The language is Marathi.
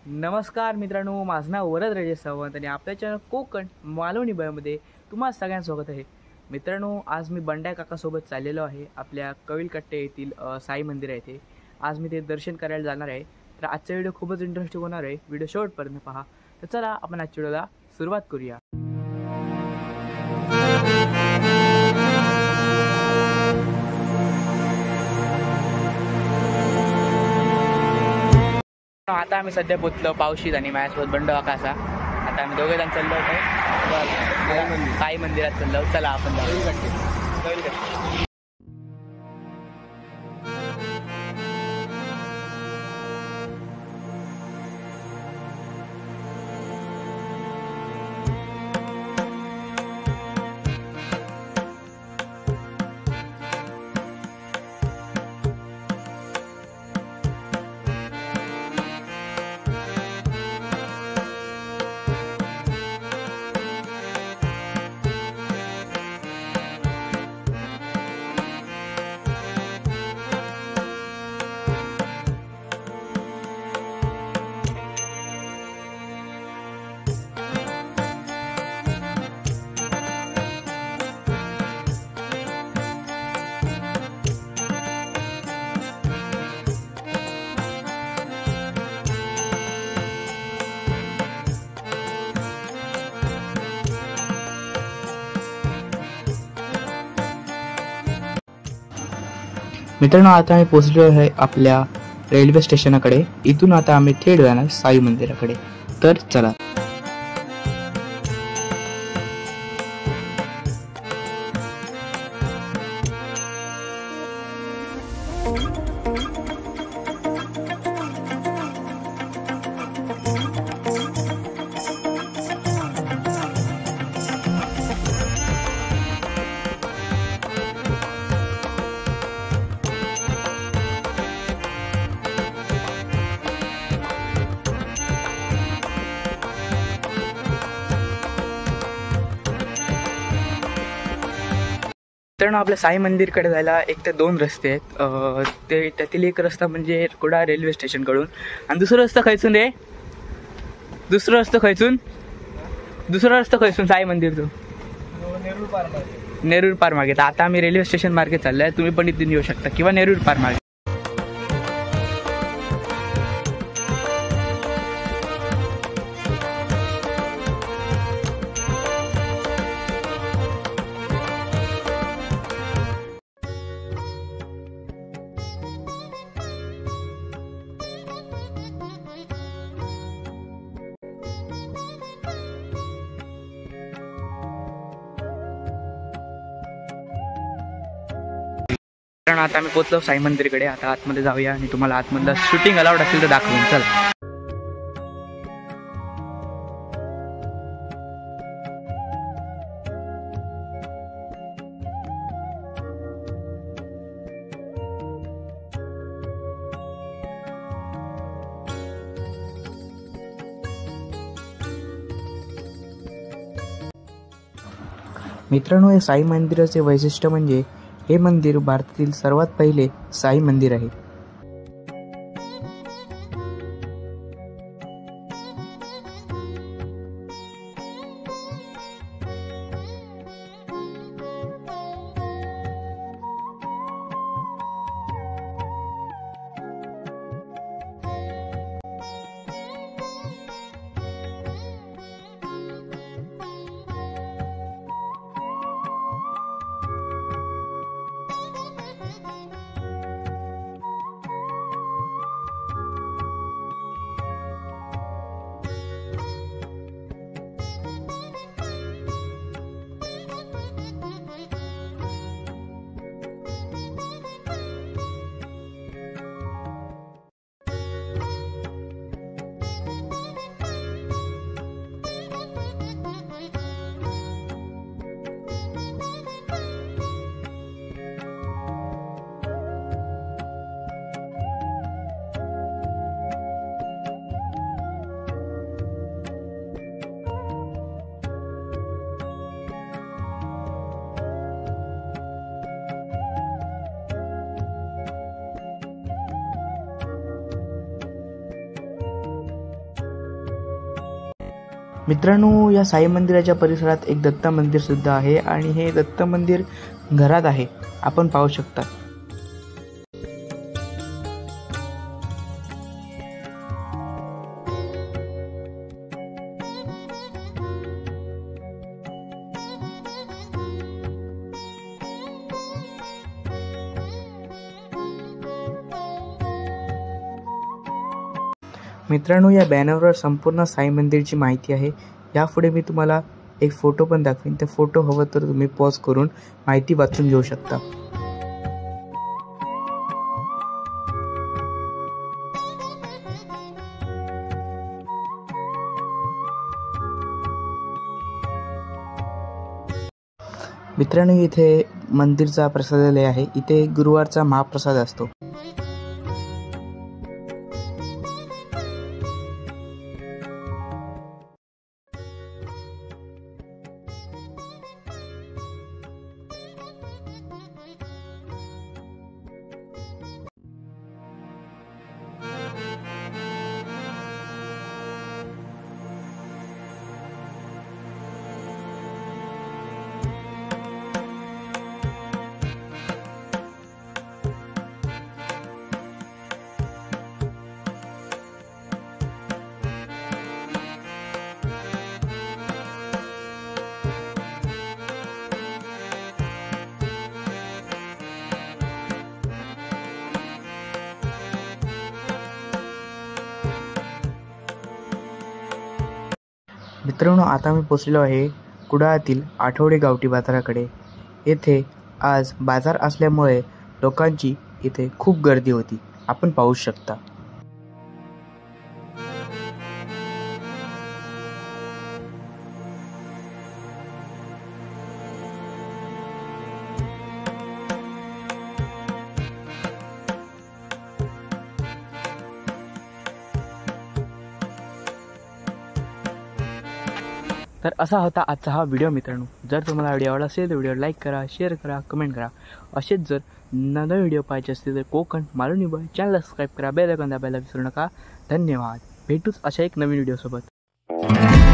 नमस्कार मित्रांनो, माझं नाव वरद राजेश सावंत आणि आपल्या चॅनल कोकण मालवणी बयामध्ये तुम्हा सगळ्यांचं स्वागत आहे. मित्रांनो, आज मी बंड्या काकासोबत चाललेलो आहे आपल्या कविलकट्टे येथील साई मंदिर आहे ते. आज मी ते दर्शन करायला जाणार आहे. तर आजचा व्हिडिओ खूपच इंटरेस्टिंग होणार आहे. व्हिडिओ शेवटपर्यंत पहा. तर चला आपण आजच्या व्हिडिओला सुरुवात करूया. आता आम्ही सध्या पोचलो पावशीत आणि माझ्यासोबत बंड काका. आता आम्ही दोघे जण चाललो होतो साई मंदिरात चाललो. चला आपण जाऊ. मित्रांनो, आता आम्ही पोहोचलो आहे आपल्या रेल्वे स्टेशनाकडे. इथून आता आम्ही थेट जाणार साई मंदिराकडे. तर चला. मित्रांनो, आपल्या साई मंदिरकडे जायला एक ते दोन रस्ते आहेत. त्यातील एक रस्ता म्हणजे कुडाळ रेल्वे स्टेशनकडून आणि दुसरा रस्ता खैसून रे दुसरा रस्ता खैसून साई मंदिरचं नेरूर पार मागे. तर आता आम्ही रेल्वे स्टेशन मार्गे चाललोय. तुम्ही पण इथून येऊ शकता किंवा नेरूर पार मागे. कारण आता आम्ही पोहोचलो साई मंदिरकडे. आता आतमध्ये जाऊया आणि तुम्हाला आतमधलं शूटिंग अलाउड असेल तर दाखवून. चला. मित्रांनो, हे साई मंदिराचे वैशिष्ट्य म्हणजे हे मंदिर भारतातील सर्वात पहिले साई मंदिर आहे. मित्रांनो, या साई मंदिराच्या परिसरात एक दत्त मंदिर सुद्धा आहे आणि हे दत्त मंदिर घरात आहे, आपण पाहू शकता. मित्रांनो, या बॅनरवर संपूर्ण साई मंदिरची माहिती आहे. यापुढे मी तुम्हाला एक फोटो पण दाखवीन. ते फोटो हवं तर तुम्ही पॉज करून माहिती वाचून घेऊ शकता. मित्रांनो, इथे मंदिरचा प्रसादालय आहे. इथे गुरुवारचा महाप्रसाद असतो. मित्रांनो, आता मी पोचलेलो आहे कुडाळातील आठवडे गावठी बाजाराकडे. येथे आज बाजार असल्यामुळे लोकांची इथे खूप गर्दी होती, आपण पाहू शकता. तर असा होता आजचा हा व्हिडिओ. मित्रांनो, जर तुम्हाला व्हिडिओ आवडला असेल तर व्हिडिओ लाईक करा, शेअर करा, कमेंट करा. असेच जर नवीन व्हिडिओ पाहिजे असतील तर Konkan Malvani boy channel subscribe करा, बेल आयकॉन दाबायला विसरू नका. धन्यवाद. भेटूच अशा एक नवीन व्हिडिओसोबत.